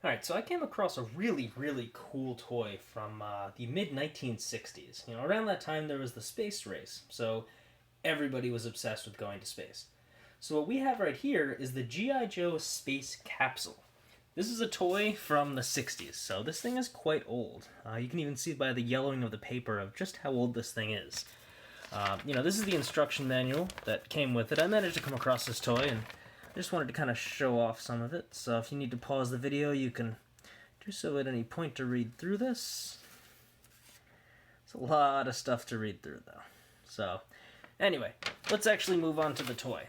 Alright, so I came across a really cool toy from the mid-1960s. You know, around that time there was the space race, so everybody was obsessed with going to space. So what we have right here is the G.I. Joe Space Capsule. This is a toy from the 60s, so this thing is quite old. You can even see by the yellowing of the paper of just how old this thing is. This is the instruction manual that came with it. I managed to come across this toy, and I just wanted to kind of show off some of it. So if you need to pause the video, you can do so at any point to read through this. It's a lot of stuff to read through, though. So, anyway, let's actually move on to the toy.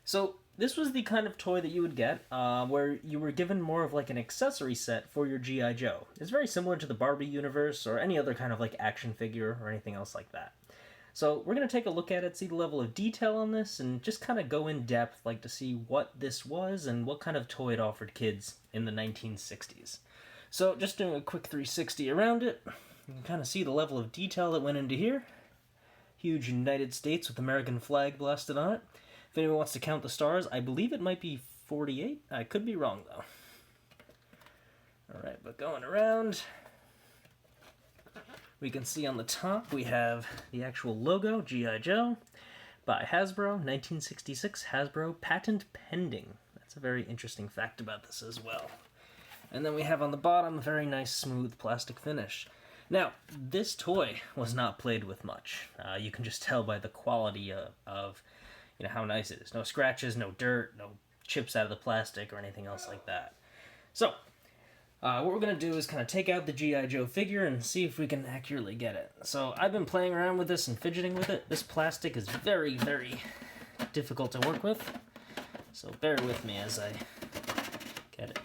So, this was the kind of toy that you would get where you were given more of like an accessory set for your G.I. Joe. It's very similar to the Barbie universe or any other kind of like action figure or anything else like that. So we're going to take a look at it, see the level of detail on this, and just kind of go in depth like to see what this was and what kind of toy it offered kids in the 1960s. So just doing a quick 360 around it, you can kind of see the level of detail that went into here. Huge United States with American flag blasted on it. If anyone wants to count the stars, I believe it might be 48. I could be wrong, though. Alright, but going around, we can see on the top we have the actual logo, G.I. Joe, by Hasbro, 1966, Hasbro, patent pending. That's a very interesting fact about this as well. And then we have on the bottom a very nice smooth plastic finish. Now, this toy was not played with much. You can just tell by the quality of how nice it is. No scratches, no dirt, no chips out of the plastic or anything else like that. So, what we're going to do is kind of take out the G.I. Joe figure and see if we can accurately get it. So I've been playing around with this and fidgeting with it. This plastic is very difficult to work with. So bear with me as I get it.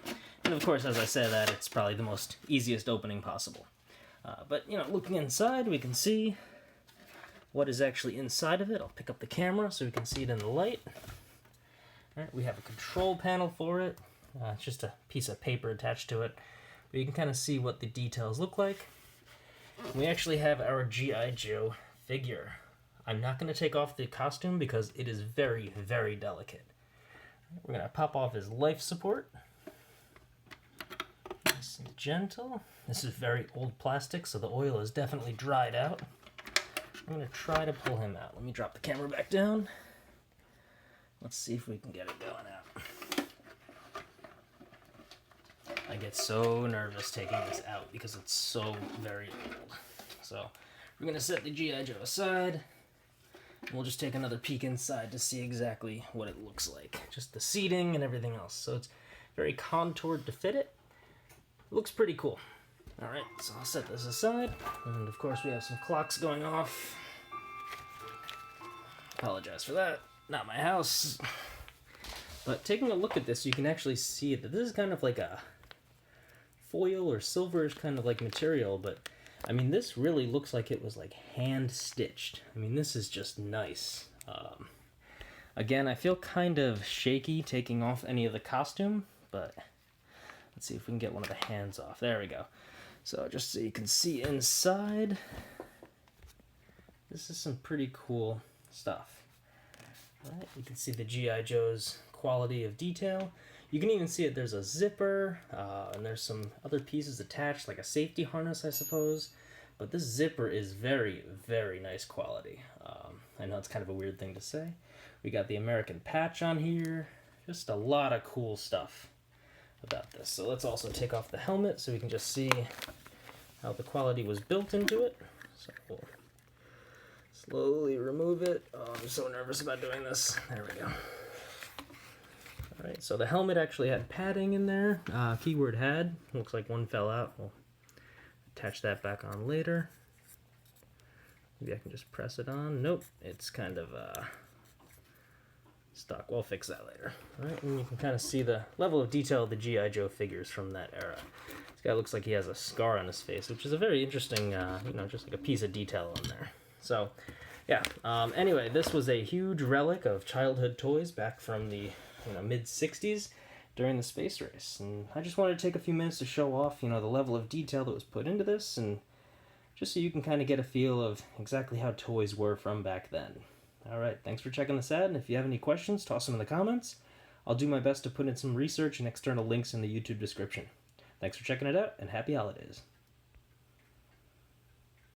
And of course, as I say that, it's probably the most easiest opening possible. But looking inside, we can see what is actually inside of it. I'll pick up the camera so we can see it in the light. All right, we have a control panel for it. It's just a piece of paper attached to it. But you can kind of see what the details look like. We actually have our G.I. Joe figure. I'm not going to take off the costume because it is very delicate. We're going to pop off his life support. Nice and gentle. This is very old plastic, so the oil is definitely dried out. I'm going to try to pull him out. Let me drop the camera back down. Let's see if we can get it going out. I get so nervous taking this out because it's so very old. So we're going to set the G.I. Joe aside. And we'll just take another peek inside to see exactly what it looks like. Just the seating and everything else. So it's very contoured to fit it. It looks pretty cool. Alright, so I'll set this aside. And of course we have some clocks going off. Apologize for that. Not my house. But taking a look at this, you can actually see that this is kind of like a foil or silverish kind of like material, but I mean this really looks like it was like hand stitched. I mean this is just nice. Again, I feel kind of shaky taking off any of the costume, but let's see if we can get one of the hands off. There we go. So just so you can see inside, this is some pretty cool stuff. All right, you can see the G.I. Joe's quality of detail. You can even see it. There's a zipper, and there's some other pieces attached, like a safety harness, I suppose. But this zipper is very nice quality. I know it's kind of a weird thing to say. We got the American patch on here. Just a lot of cool stuff about this. So let's also take off the helmet so we can just see how the quality was built into it. So we'll slowly remove it. Oh, I'm so nervous about doing this. There we go. Alright, so the helmet actually had padding in there. Keyword had. Looks like one fell out. We'll attach that back on later. Maybe I can just press it on. Nope, it's kind of stuck. We'll fix that later. Alright, and you can kind of see the level of detail of the G.I. Joe figures from that era. This guy looks like he has a scar on his face, which is a very interesting, just like a piece of detail on there. So, yeah. Anyway, this was a huge relic of childhood toys back from the mid-60s during the space race. And I just wanted to take a few minutes to show off, the level of detail that was put into this, and just so you can kind of get a feel of exactly how toys were from back then. Alright, thanks for checking this out, and if you have any questions, toss them in the comments. I'll do my best to put in some research and external links in the YouTube description. Thanks for checking it out, and happy holidays.